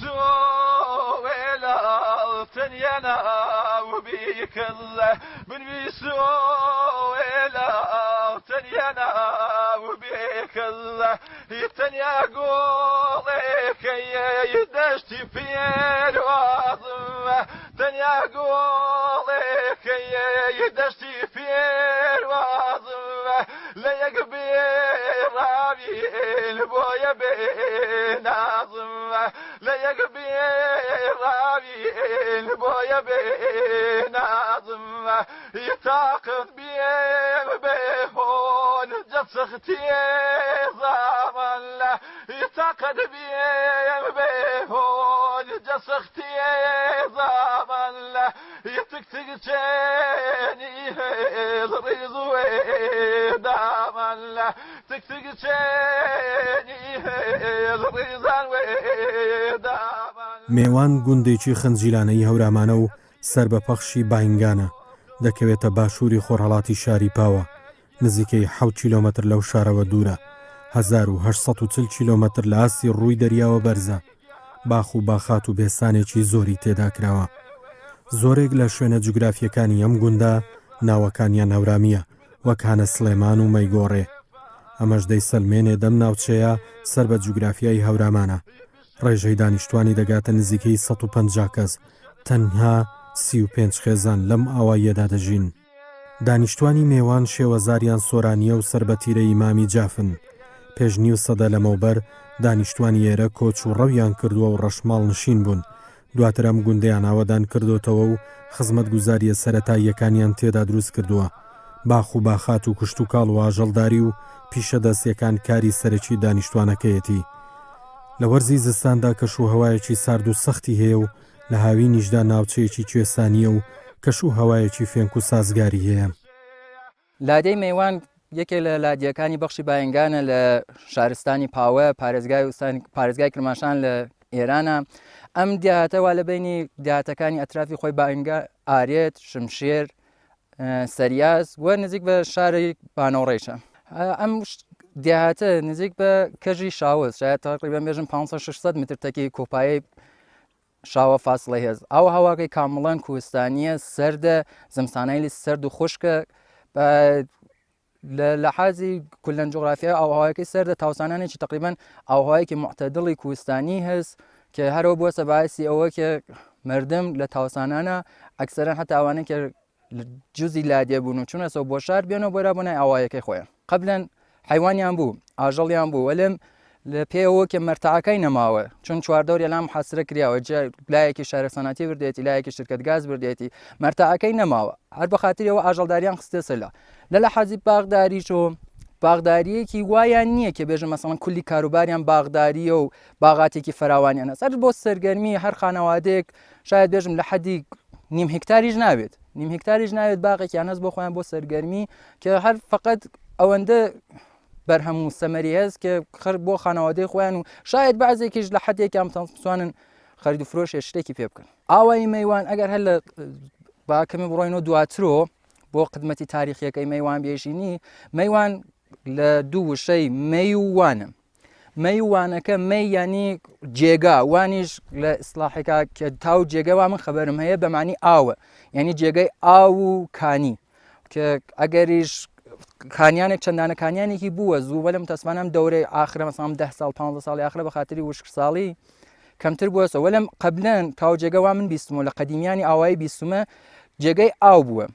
ويلا تنينا وبيك الله بنبيسو ويلا تنينا وبيك الله يتنيا قولك يدشتي في الوظيفة تنيا قولك يدشتي في الوظيفة لا يقبل رابي البويا بناظمة لا يقبل رابي البويا بناظمة يتاقد بيه بهون جسختي زمن له يتاقد بيه بهون جسختي زمن له يتكتك جاني الرزوي دامن له تكتك جاني الرزان ودامن میوان گوندێکی خەنجیلانەی هەورامانە و سەر بە پەخشی باینگانە دەکەوێتە باشووری خۆرهەڵاتی شاری پاوە نزیکەی 7 کیلۆمەتر لەو شارەوە دوورە 1840 کیلۆمەتر لە ئاسی ڕووی دەریاوە بەرزە باخ و باخات و بێسانێکی زۆری تێدا کراوە زۆرێک لە شوێنە جوگرافیەکانی ئەم گوندە ناوەکانیان هەورامیە وەک هانە سلێمان و مەیگۆڕێ ئەمەش دەیسەلمێنێ دەم ناوچەیە سەر بە جوگرافیای هەورامانە ڕێژەی دانیشتوانی دەگاتە نزیکەی 150 کەس تەنها 35 خێزان لەم ئاواییەدا دەژین دانیشتوانی میوان شێوەزاریان سۆرانیە و سربەتیرە ئیمامی جافن پێش نیو سەدە لەمەوبەر دانیشتوانی ئێرە کۆچ و ڕەویان کردووە و ڕەشماڵ نشین بوون دواتر ئەم گوندەیان ئاوەدان کردوتەوە و خزمەت گوزاریە سەرەتاییەکانیان تێدا دروست کردووە باخ و باخات و کشت و کاڵ و ئاژەڵداری و پیشە دەستیەکان کاری سەرەکی دانیشتوانەکەیەتی لە وەرزی زستاندا کەش و هەوایەکی سارد و سەختی هەیە و لە هاوینیشدا ناوچەیەکی کوێسانیە و کەش و هەوایەکی فێنک و سازگاری هەیە لادەی میوان یەکێک لە لادیەکانی بەخشی باینگانە لە شارستانی پاوە پارێزگای کرماشان لە ئێرانە ئەم دیاتەوا لە بینی دیاتەکانی ئەترافی خۆی باینگا ئارێت شمشێر سەریاز و نزیک بە شاری بانەوڕێشە ئەم دیاتە نزیک بە کەژی شاوز شاید تقریبا بێژم 500 متر تەکی کۆپایی شاوە فاصلەی هەز ئەو هەواکەی کامڵەن کوهستانیە سەردە زمستانەی سەرد و خوشکە لە حازی کولەن جغرافیا ئاوهەوایەکەی سەردە تاوسانانێکی تقریبا ئاوهەوایەکی معتەدڵی کوهستانی هەست کە هەرەوە بووە سەبایسی ئەوە کە مردم لە تاوسانانە ئەکسەرەن هەتا ئەوانەی کە جوزی لادیە بوون و چونەسەوە بۆ شار بێنەوە بۆرا بوونای ئاوایەکەی خۆیان قبلەن حیوانیان بوو ئاژەڵیان بوو وەلم لە پێوە کە مەرتەعەکەی نەماوە چون چواردەوری لام حەسرە کراوە لایەکی شارە سەناتی بردێتی لایەکی شرکەت گاز بردێتی مەرتەعەکەی نەماوە هەر بە خاتریەوە ئاژەڵداریان خستە سەلا لە حەزی باغداریش و باغداریەکی وایان نییە کە بێژم مەسەڵەن کولی کاروباریان باغداریە و باغاتێکی فراوانیانە سەر بۆ سەرگەرمی هەر خانەوادەیەک شاید بێژم لە حەدی نیم هکتاریش ناوێت باغێکیان هەست بۆ خۆیان بۆ سەرگەرمی کە هەر فقط ئەوەندە بەرهەم و سەمەری هەست کە خەر بۆ خانەوادەی خۆیان و شاید بەعزێکیش لە حەدێکیان بتوانن خەرید و فرۆشێ شتێکی پێ بکەن ئاوای میوان ئەگەر هەر لە باکەمی بڕۆینەوە دواترۆ بۆ قدمەتی تاریخیەکەی میوان بێژینی میوان لە دوو وشەی مەی و وانە مەی وانەکە مەی ینی جێگا وانیش لە ئیسلاحێکا کە تاو جێگەوا من خەبەرم هەیە بەمانی ئاوە یعنی جێگەی ئاو و کانی کە ئەگەریش کانیانێک چەندانە کانیانێکی بووە زوو بەلم تەسمانم دەورەی ئاخرە مەسام 10 ساڵ 15 ساڵی ئاخرە بە خاطری وشک ساڵی کەمتر بووە وەلم قبلەن تاو جێگەوا من بیستمەوە لە قەدیمیانی ئاوایی بیستمە جێگەی ئاو بووە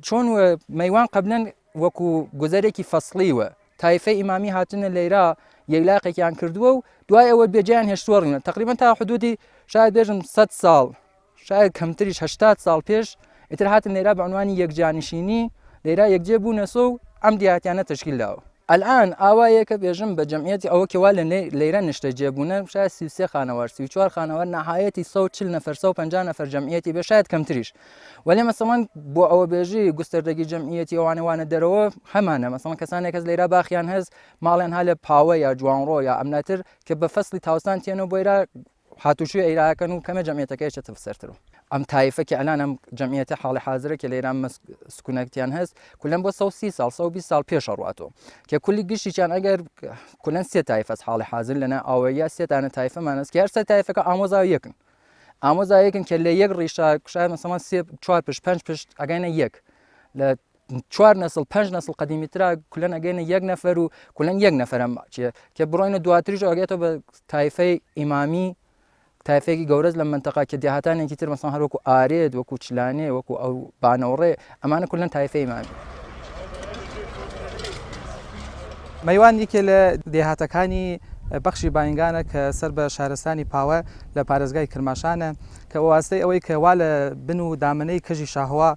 چۆن میوان قبلەن وەکو گوزەرێکی فەسڵیوە تایفەی ئیمامی هاتنە لێرا یەکلاقێکیان کردووە و دوای ئەوە بێجیان هێشتوەڕینە تقریبا تا حدودی شاید بێژم 100 ساڵ شاید کەمتریش 80 ساڵ پێش ئیتر هاتن لێرا بە عنوانی یەکجانشینی لێرا یەکجێ بوونەسە و ئەم دیاتیانە تشکیل داوە الآن ئاوایەکە بێژم بە جەمعیەتی ئەوە کەوا لە لێرە نیشتە جێبوونە شاید 33 خانەوار 34 خانەوار نەهایەتی 140 نەفەر 150 نەفەر جەمعیەتی بێ شاید کەمتریش وەلی مەسەڵەن بۆ ئەوە بێژی گوستەردەگی جەمعیەتی ئەوانەوانە دەرەوە هەمانە مەسەڵەن کەسانێک کەس لێرا باخیان هەست ماڵیان ها لە پاوە یا جوانڕۆ یا ئەمناتر کە بە فەسڵی تاوسان تێنەوە بۆیرا هاتوشوی عێراکەن و کەمە جەمیەتەکەیشێتە سەرترەوە ئەم تایفەکی ئەلان ئەم جەمیەتە حاڵی حاضرە کە لە ئێران سکونەتیان هەست کولەن بۆ 130 ساڵ 120 ساڵ پێش ڕاتەوە کە کولی گشتیان ئەگەر کولەن سێ تایفەس حاڵی حاضر لەنە ئاوەیە سێتانە تایفەمانەست کە هەر سێ تایفەکە ئامۆزاوی یەکن ئامۆزایەکن کە لە یەک ڕیشا کوشای مەسەڵەن 4 پشت 5 پشت ئەگەینە یەک لە 4 نسل 5 نسل قدیمیترا کولەن ئەگەینە یەک نەفەر و کولەن یەک نەفەرم چیە کە بڕۆینە دواتریش ئەگێتەوە بە تایفەی ئیمامی تایفێکی گەورەز لە منتەقا کە دیهاتانێکی تر مەسەڵەن هەر وەکو ئارێد وەکو چلانێ وەکو ئەو بانەوڕێ ئەمانە کولەن تایفەی ئیمامی مەیوان یەکێ لە دێهاتەکانی بەخشی باینگانە کە سەر بە شارستانی پاوە لە پارێزگای کرماشانە کە واستەی ئەوەی کە وا لە بن و دامنەی کەژی شاهوا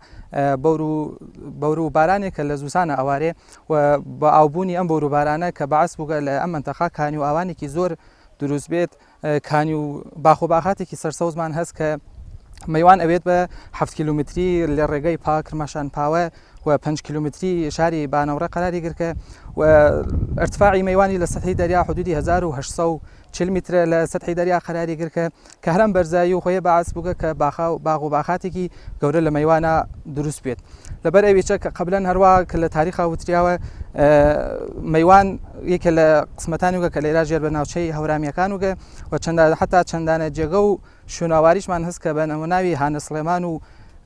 بەور و بارانێکە لە زوسانە ئەوارێ و بە ئاوبوونی ئەم بەور و بارانە کە بەعس بووگە لە ئەم منتەقا کانی و ئاوانێکی زۆر دروست بێت کانی و باخ و باخاتێکی سەرسەوزمان هەست کە مەیوان ئەوێت بە 7 کیلومتری لە ڕێگەی پا کرماشان پاوە و 5 کیلومتری شاری بانەوڕە قەراری گرکە و ارتفاعی مەیوانی لە سەطحی دەریا حدودی 1840 مترە لە سەطحی دەریا قەراری گرکە کە هەرم بەرزایی و خۆی بەعس بووگە کە باغ و باخاتێکی گەورە لە مەیوانە دروست بێت لەبەر ئەویچە کە قبلەن هەروە کە لە تاریخا وتریاوە مەیوان یەکە لە قسمەتانی وگە کە لێرا ژێر بە ناوچەی هەورامیەکان وگە و حتا چەندانە جێگە و شوێناواریشمان هەست کە بە نەموناوی هانە سڵێمان و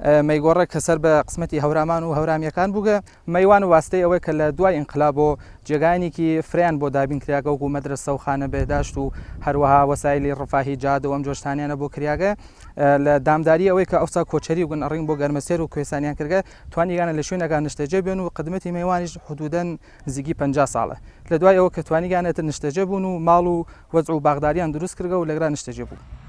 مەیگۆڕە کە سەر بە قسمەتی هەورامان و هەورامیەکان بووگە مەیوان واستەی ئەوەی کە لە دوای ئینقلاب بۆ جێگایانێکی فریان بۆ دابینکراگە و مەدرسە و خانە بێداشت و هەروەها وەسایلی ڕفاهی جادە و ئەم جۆشتانیانە بۆ کریاگە لە دامداری ئەوەی کە ئەوسا کۆچەری وگەن ئەڕنگ بۆ گەرمەسێر و کوێسانیان کردگە توانیگانە لە شوێنەکان نیشتەجێ بێن و قدمەتی مەیوانیش حدودەن نزیکی 50 ساڵە لە دوای ئەوە کە توانیگانێتە نیشتەجێ بوون و ماڵ و وەزع و باغداریان دروست کردگە و لەگرا نیشتەجێ بوو.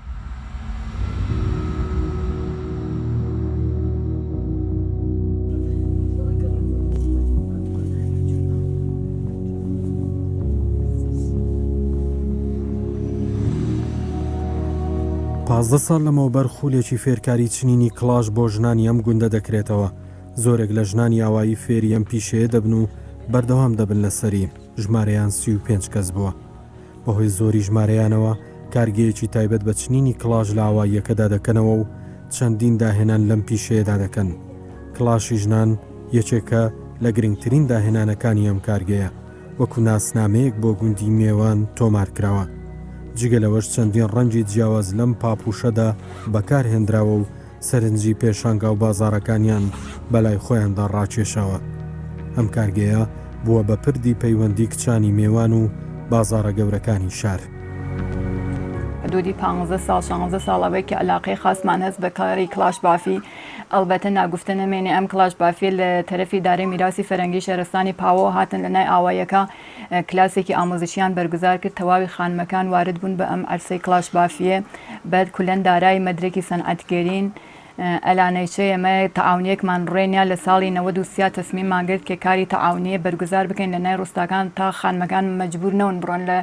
پازدە ساڵ لەمەوبەر خولێکی فێرکاری چنینی کلاش بۆ ژنانی ئەم گوندە دەکرێتەوە زۆرێک لە ژنانی ئاوایی فێری ئەم پیشەیە دەبن و بەردەوام دەبن لەسەری ژمارەیان 35 کەس بووە بەهۆی زۆری ژمارەیانەوە کارگەیەکی تایبەت بە چنینی کلاژ لە ئاواییەکەدا دەکەنەوە و چەندین داهێنان لەم پیشەیەدا دەکەن کلاشی ژنان یەکێکە لە گرنگترین داهێنانەکانی ئەم کارگەیە وەکو ناسنامەیەک بۆ گوندی میێوان تۆمارکراوە جگە لەوەش چەندین ڕەنگی جیاواز لەم پاپوشەدا بەکارهێنراوە و سەرنجی پێشانگا و بازاڕەکانیان بەلای خۆیاندا ڕاکێشەوە ئەم کارگەیە بووە بە پردی پەیوەندی کچانی میێوان و بازاڕە گەورەکانی شار حدودی 15 ساڵ 16 ساڵەوەی کە علاقەی خاصمان هەست بە کاری کلاش بافی ئەلبەتە ناگفتە نەمێنێ ئەم کلاش بافی لە تەرەفی دارەی میراسی فەرەنگی شارستانی پاوە هاتن لە نای ئاوایەکە کلاسێکی ئامۆزشیان بەرگزار کرد تەواوی خانمەکان وارد بوون بە ئەم ئەرسەی کلاش بافیە بەد کولەن دارای مەدرێکی سەنعەتگەرین ئەلانەیچە ئەمە تەعاونیەکمان ڕێنیا لە ساڵی 93 تەسمیممان کرد کە کاری تەعاونیە بەرگزار بکەین لە نای ڕۆستاکان تا خانمەکان مەجبور نەون بڕۆن لە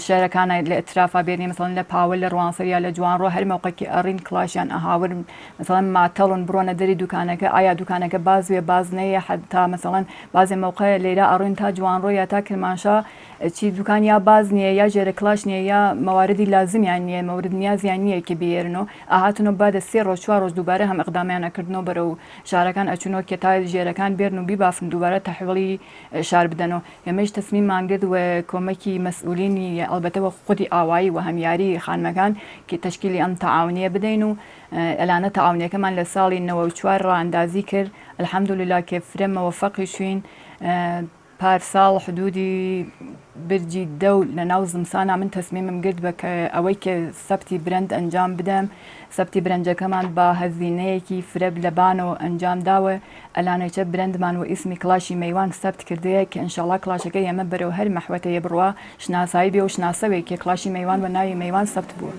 شارەکان لە ئەترافا بێنی مەسەڵەن لە پاوە لە ڕوانسەر یا لە جوانڕۆ هەر موقعێکی ئەڕین کلاشیان ئەهاور مەسەڵەن ماتەڵن بڕۆنە دەری دوکانەکە ئایا دوکانەکە بازوێ باز نەیە حتا مەسەڵەن بازێ موقع لێرە ئەڕین تا جوانڕۆ یا تا کرماشا چی دوکان یا باز نییە یا ژێرە کلاش نییە یا مەواردی لازمیان نییە مەورد نیازیان نییە کە بێرنەوە ئاهاتنەوە بعد 3 ڕۆژ 4 ڕۆژ دووبارە هەم ئەقدامیانەکردنەوە بەرەو شارەکان ئەچونەوە کە تا ژێرەکان بێرن و بیبافن دووبارە تەحویڵی شار بدەنەوە ئێمەش تەسمیممان کرد و کۆمەکی مەسئولینی ئەلبەتەوە خودی ئاوایی و هەمیاری خانمەکان کە تەشکیلی ئەم تەعاونیە بدەین و ئەلانە تەعاونیەکەمان لە ساڵی 94 ڕائەندازی کرد الحەمدولله کە فرە مەوەفەقی شوین پارساڵ حدودی برجی دەو لە ناو زمسانە من تەسمیمم کرد بە ئەوەی کە سەبتی برند ئەنجام بدەم سەبتی برنجەکەمان بە هەزینەیەکی فرە لەبانەوە ئەنجام داوە ئەلانەیچە برندمان و ئیسمی کلاشی مەیوان سەبت کردەیە کە ئینشاڵڵا کلاشەکە ئێمە بەرەو هەر مەحوەتەیە بڕوە شناسایی بێ و شناسەوێک کە کلاشی مەیوان بە ناوی مەیوان سەبت بووە.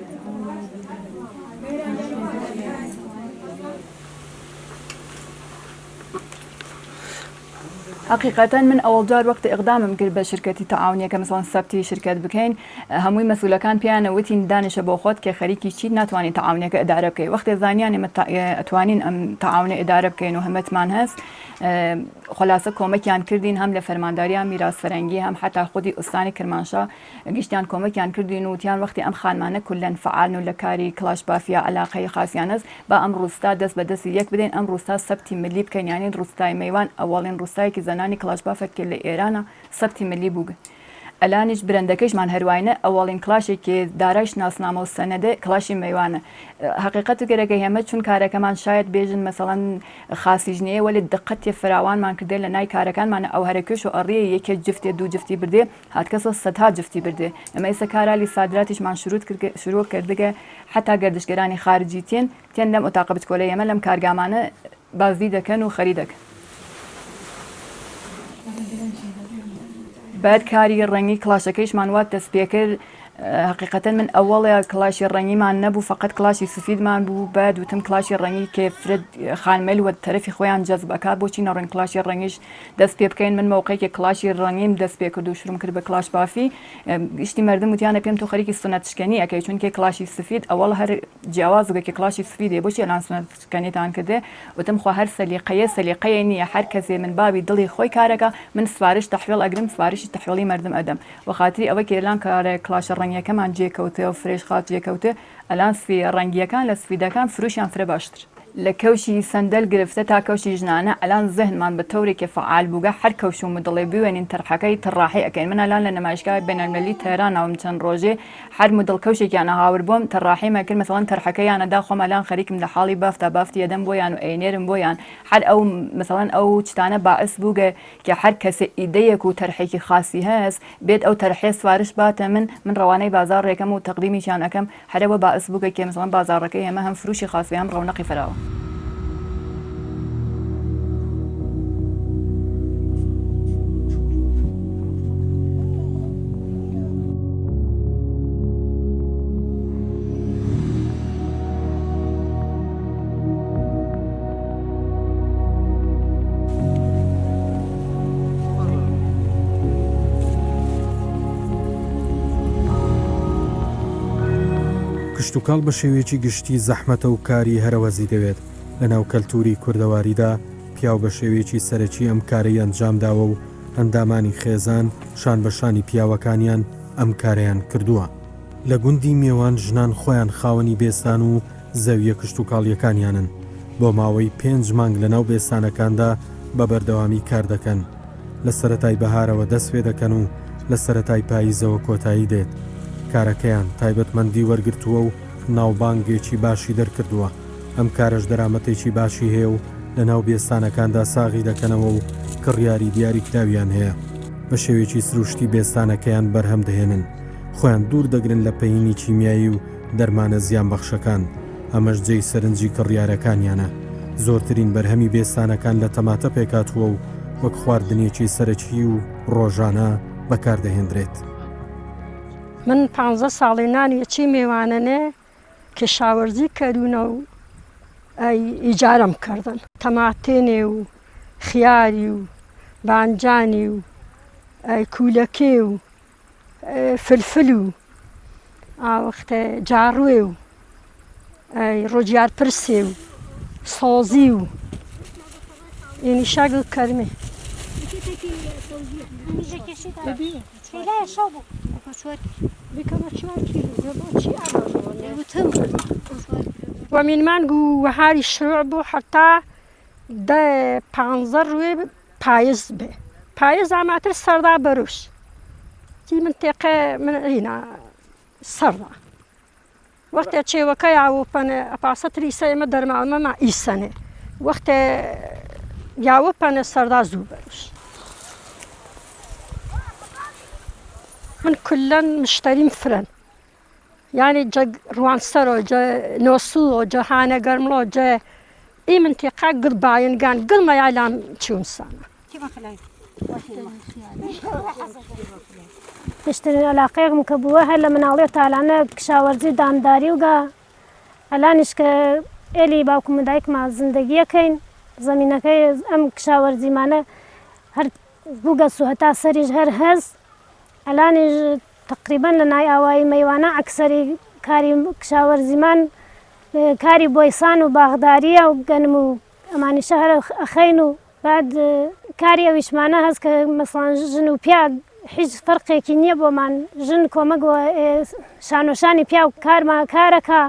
حقيقة من أول جار وقت إقدامم کرد بە شرکەتی تەعاونیەکە مثلا سەبتی شرکت بکەین هەمووی مەسئولەکان پیانە وتین دانیشە بۆ خۆت کە خەریکی چیت ناتوانین تەعاونیەکە ئیدارە بکەی وەختی زانیان ئەتوانین ئەم تەعاونە ئیدارە بکەین و هەمەتمان هەست خلاصە کۆمەکیان کردین هەم لە فەرمانداریان میراث فەرەنگی هەم حتا خودی ئوستانی کرمانشا گشتیان کۆمەکیان کردین و وتیان وەختی ئەم خانمانە کولەن فعالن و لە کاری کلاش بافیا علاقەی خاسیان هەست با ئەم ڕووستا دەست بە دەستی یەک بدەین ئەم ڕووستا سەبتی ملی بکەین یانی ڕووستای میوان ئەوڵین ڕووستایەکی زەنانی کلاش بافەت کرد لە ئێرانە سەبتی ملی بووگە ئەلانیش برندەکەشمان هەروایە ئەوڵین کلاشێکی دارای شناسنامە و سەنەدە کلاشی میوانە حقیقەت گەرەکەی هەمە چون کارەکەمان شاید بێژن مەسەڵەن خاسیژنەیە وەلی دقەتی فراوانمان کردێ لە نای کارەکانمانە ئەو هەرەکەش و ئەڕێ یەکێ جفتێ دوو جفتی بردێ هاتکەسە سەدها جفتی بردێ ئەمە ئێستا کارالی سادراتیشمان شروع کردگە حتا گەردشگەرانی خارجی تێن لەم ئۆتاقە بچکۆلەی ئەمە لەم کارگامانە بازی دەکەن و خەری دەکەن بعد کاری ڕەنگی کلاشەکەیشمان وات دەست پێ کرد حقیقەتەن من ئەوڵێ کلاشی ڕەنگیمان نەبوو فقط کلاشی سفیدمان بوو بعد وتم کلاشی ڕەنگی کێ فرد خانمەل وە تەرەفی خۆیان جەزبەکات بۆچی نەڕێن کلاشی ڕەنگیش دەست پێ بکەین من موقعێکی کلاشی ڕەنگیم دەست پێ کرد و شروع کرد بە کلاش بافی گشتی مردم وتیانە پێم تۆ خەریکی سنەتشکەنی ئەەکەی چونکە کلاشی سفید ئەوڵ هەر جیاوازگەکە کلاشی سفیدێ بۆچی ئەلان سنەتشکەنیتان کردێ وتم خۆ هەر سەلیقەیە نییە هەر کەسێ من بابی دڵی خۆی کارەکە من سفارش تەحویڵ ئەگرم سفارشی تەحویڵی مردم ئەدەم وەخاتری ئەوە کە ئێلان کارە کلاشە ڕەنگیەکەمان جێکەوتێ و فرێش خات جێکەوتێ ئەلان سفی ڕەنگیەکان لە سفیدەکان فروشیان فرە باشتر لە کەوشی سندەل گرفتە تا کەوشی ژنانە ئەلان زەهنمان بە تەورێکی فعال بووگە هەر کەوش و مدڵێ بوێنین تەرحەکەی تەڕاحی ئەەکەین من ئەلان لە نەمایشگای بینەلمەلی تێرانەوەم چەند ڕۆژێ هەر مدڵ کەوشێکیانە هاور بووم تەڕاحیمە کرد مەسەڵەن تەرحەکەیانەدا خۆم ئەلان خەریکم لە حاڵی بافتا بافتی ئەدەم بۆیان و ئەینێرم بۆیان هەر ئەو مەسەڵەن ئەو چتانە باعث بووگە کە هەر کەسێ ئیدەیەک و تەرحێکی خاصی هەست بێت ئەو تەرحێ سوارش باتە من ڕەوانەی بازاڕێکەکەم و تەقدیمیشان ئەەکەم هەرەوە باعث بووگە کە مەسەڵەن بازاڕەکەی ئێمە هەم فروشی خاصی هەم ڕەونەقی فراوە کشتتوکاڵ بە شێوەیەکی گشتی زەحمەتە و کاری هەرەوەزی دەوێت لە ناو کەلتوری کوردەواریدا پیاو بە شێوەیەکی سەرەکی ئەم کارەی ئەنجامداوە و هەندامانی خێزان شان بەشانی پیاوەکانیان ئەم کارەیان کردووە لە گوندی میێوان ژنان خۆیان خاوەنی بێستان و زەویە کشتتوکاڵیەکانیانن بۆ ماوەی 5 مانگ لە ناو بێستانەکاندا بە بەردەوامی کار دەکەن لە سەرەتای بەهارەوە دەست پێ دەکەن و لە سەرەتای پاییزەوە کۆتایی دێت کارەکەیان تایبەتمەندی وەرگرتووە و ناوبانگێکی باشی دەرکردووە ئەم کارش دەرامەتێکی باشی هەیە و لە ناو بێستانەکاندا ساغی دەکەنەوە و کڕیاری دیاریکراویان هەیە بە شێوێکی سروشتی بێستانەکەیان بەرهەم دەهێنن خۆیان دوور دەگرن لە پەیینی چیمیایی و دەرمانە زیان بەخشەکان ئەمەش جێی سەرنجی کڕیارەکانیانە زۆرترین بەرهەمی بێستانەکان لە تەماتە پێکاتووە و وەک خواردنێکی سەرەکی و ڕۆژانە بەکاردەهێنرێت من 15 ساڵی نانی چی میوانەنێ کشاوەرزی کردوونە و ئیجارەم کردن تەماتێنێ و خیاری و بانجانی و کوولەکێ و فلفل و ئاوەختە جاڕوێ و ڕۆژیار پرسێ و سۆزی و یعنی شاگل کەرمێ ومنمان قو وهاري الشروع بو حتى ده 15 روي بايز به بايز عماتر السردا بروش دي منطقة من هنا السردا وقت اتشي وكاي عوبان اباسط ريسا مدر مع إيسانه وقت يعوبان السردا زو بروش من كلن مشترين فرن يعني جا روانسرو جا نوسو جا هانا قرملو جا اي منطقة قل باين قان قل ما يعلم تشون سانا تشتري العلاقة مكبوها هلا من عليه تعالى كشاورزي دامداري وقا الانش ك الي باكم دايك مع الزندگيه كاين زمينه كاي ام كشاورزي معنا هەر بووگەس و هەتا سەریش هەر هەز ئەلانیش تقریبەن لە نای ئاوایی مەیوانە ئەکسەری کاری کشاوەرزیمان کاری بۆیسان و باغداریە و گەنم و ئەمانیشە هەر ئەخەین و بعد کاری ئەویشمانە هەست کە مەسڵان ژن و پیا هیچ فەرقێکی نییە بۆمان ژن کۆمەک شانۆشانی پیا و کارمان کارەکە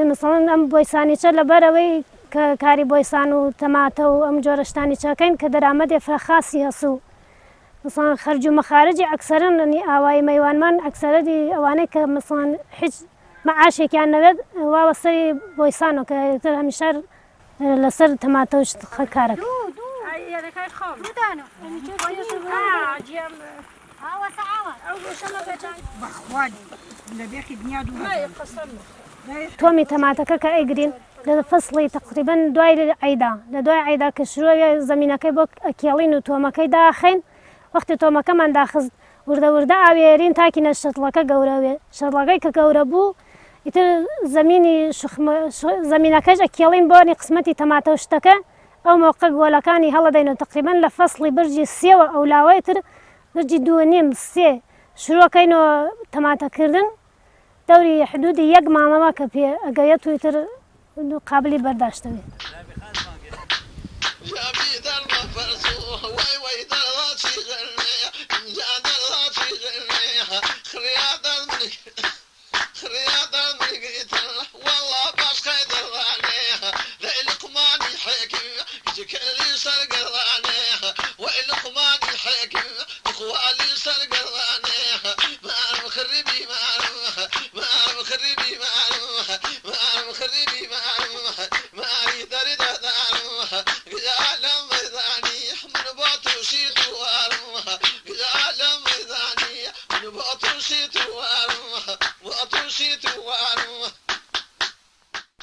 مەسڵەن ئەم بۆیسانیچە لەبەرەوەی کە کاری بۆیسان و تەماتە و ئەم جۆرە شتانی چاکەین کە دەرامەدێ فراخاسی هەسو مثلا خەرج و مەخارجی ئەکسەرن ئاوایی مەیوانمان ئەکسەرەتی ئەوانەی کە مەسڵەن هیچ مەعاشێکیان نەوێت واوە سەری بۆیسانەوە کە تر هەمیشە لەسەر تەماتە و کارەکە تۆمی تەماتەکە کە ئەیگرین لە فەسڵی تقریبەن دوای عیدا لە دوای عیدا کە شروع زەمینەکەی بۆ ئەکێڵین و تۆمەکەی داخین وەختی تۆمەکەمان داخست وردە وردە ئاوێرین تاکینە شەتڵەکە گەورەوێ شەتڵەکەی کە گەورە بوو ئیتر زەمینەکەش ئەکێڵین بۆنی قسمەتی تەماتە و شتەکە ئەو مۆقع گۆلەکانی هەڵەدەین و تقریبەن لە فەسڵی برجی سێوە ئەو لاوەی تر برجی 2.5-3 شروعەکەینەوە تەماتەکردن دەوری حدودی 1 مانگەوە کە پێ ئەگەیەت و ئیتر قابلی بەرداشتەوێت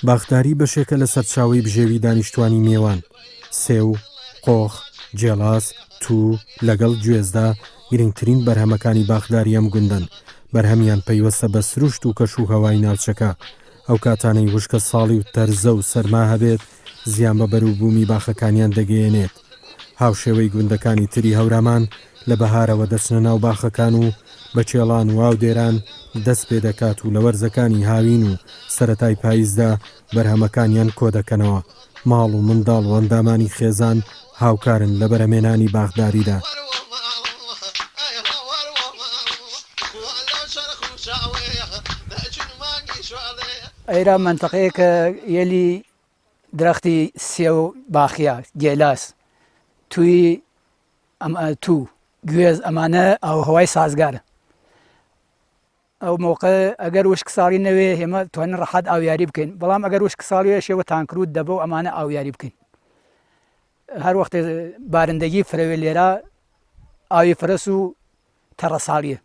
باخداری بەشێکە لە سەرچاوی بژێوی دانیشتوانی میێوان سێو، قۆخ، جێڵاس، توو لەگەڵ گوێزدا گرنگترین بەرهەمەکانی باخداری ئەم گوندن بەرهەمیان پەیوەستە بە سروشت و کەش و هەوای ناوچەکە ئەو کاتانەی وشکە ساڵی و تەرزە و سەرما هەبێت زیان بە بەروبوومی باخەکانیان دەگەیەنێت هاوشێوەی گوندەکانی تری هەورامان لە بەهارەوە دەچنە ناو باخەکان و بە چێڵان و ئاودێران دەست پێ دەکات و لە وەرزەکانی هاوین و سەرەتای پاییزدا بەرهەمەکانیان کۆ دەکەنەوە ماڵ و منداڵ و ئەندامانی خێزان هاوکارن لە بەرهەمێنانی باخداریدا ئێرە منتەقەیەکە یەلی درەختی سێو باخیا گێلاس توی تو گوێز ئەمانە ئەو هەوای سازگارە ئەو موقع ئەگەر وشک ساڵی نەوێ هێمە توانین ڕەحەت ئاویاری بکەین بەڵام ئەگەر وشک ساڵی شێوە تانکروت دەبە و ئەمانە ئاویاری بکەین هەر وەختێ بارندگی فرەوێ لێرە ئاوی فرەس و تەڕە ساڵیە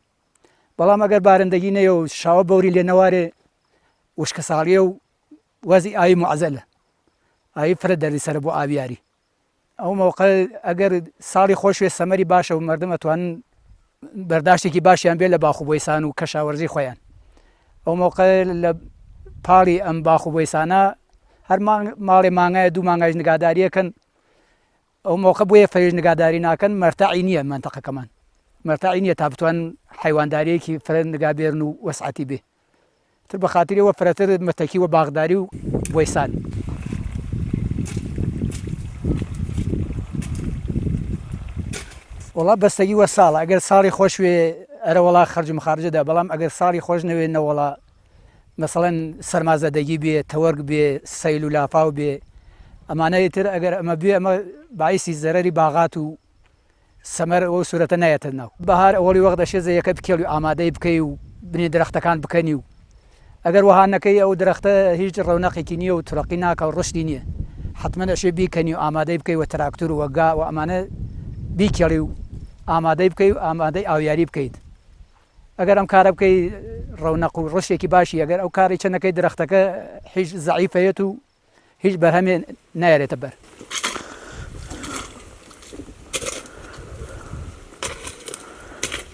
بەڵام ئەگەر بارندگی نەیە و شاوە بەوری لێ نەوارێ وشکە ساڵیە و وەزی ئاوی معزەلە ئاوی فرە دەردی سەر بۆ ئاویاری ئەو موقع ئەگەر ساڵی خۆشوێ سەمەری باشە و مردم ئەتوانن بەرداشتێکی باشیان بێت لە باخ و بۆیسان و کەشاوەرزی خۆیان ئەو موقع لە پاڵی ئەم باخ و بۆیسانە هەر ماڵێ مانگایە 2 مانگایش نگاداریەکەن ئەو موقع بۆیە فەرێژ نگاداری ناکەن مەرتەعی نییە منتەقەکەمان مەرتەعی نییە تا بتوان حیوانداریەکی فرە نگابێرن و وەسعەتی بێ تر بە خاتریەوە فرەتر مەتەکی وە باغداری و بۆیسان وڵا بەستگی وە ساڵە ئەگەر ساڵی خۆشوێ ئەرە وڵا خەرج مخارجەدا بەڵام ئەگەر ساڵی خۆش نەوێ نەوەڵا مەسەڵەن سەرمازەدەگی بێ تەوەرگ بێ سەیل و لافاو بێ ئەمانەی تر ئەگەر ئەمە بێ ئەمە باعیسی زەرەری باغات و سەمەر ئەو سوورەتە نایەتە ناو بەهار ئەوەڵی وەخت دەشێزە یەکە بکێڵ و ئامادەی بکەی و بنێ درەختەکان بکەنی و ئەگەر وەها نەکەی ئەو درەختە هیچ ڕەونەقێکی نییە و تڕقی ناکە و ڕشتی نییە حتممە ئەشێ بیکەنی و ئامادەی بکەی وە تراکتور و وەگا و ئەمانە بیکێڵی و ئامادەی بکەی و ئامادەی ئاویاری بکەیت ئەگەر ئەم کارە بکەی ڕەونەق و ڕشتێکی باشی ئەگەر ئەو کاری چەندەکەی درەختەکە هیچ زەعیفەیەت و هیچ بەرهەمێ نایارێتە بەر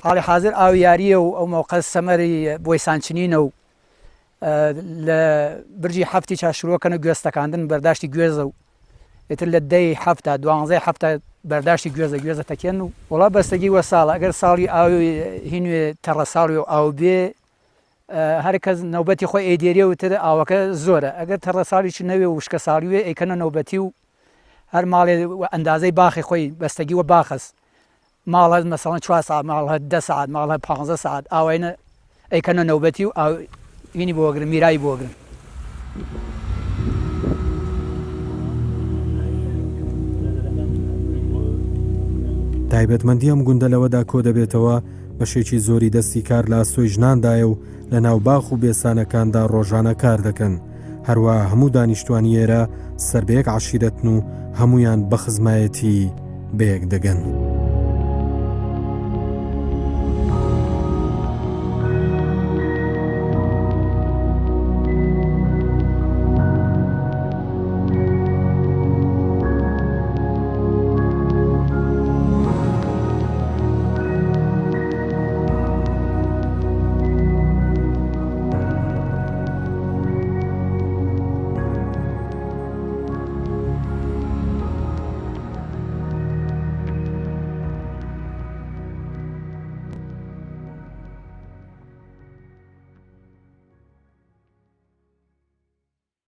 حاڵی حاضر ئاویاریە و ئەو موقع سەمەری بۆیسانچنینە و لە برجی هەفتی چاشورۆکەنە گوێستەکاندن بەرداشتی گوێزە و ئێتر لە 10 هەفتە 12 هەفتە بەرداشتی گوێزە تەکێن و وڵا بەستگی وە ساڵ ئەگەر ساڵی ئاوی هینوێ تەڕە ساڵی و ئاو بێ هەرکەس نەوبەتی خۆی ئەیدێریە وتر ئاوەکە زۆرە ئەگەر تەڕە ساڵیی نەوێ و وشکە ساڵی وێ ئەیکەنە نەوبەتی و هەر ماڵێ ئەندازەی باخی خۆی بەستگی وە باخست ماڵە مەسەڵەن 4 ساعت ماڵە 10 ساعت ماڵە 15 ساعت ئاوینە ئەیکەنە نەوبەتی و ئاوینی بۆگرن میرایی بۆگرن. تایبەتمەندی ئەم گوندە لەوەدا کۆ دەبێتەوە بەشێکی زۆری دەستی کار لە ئاسۆی ژناندایە و لە ناو باخ و بێسانەکاندا ڕۆژانە کار دەکەن. هەروە هەموو دانیشتوانی ئێرە سەر بەیەک عەشیرەتن و هەمویان بە خزمایەتی بەیەک دەگەن.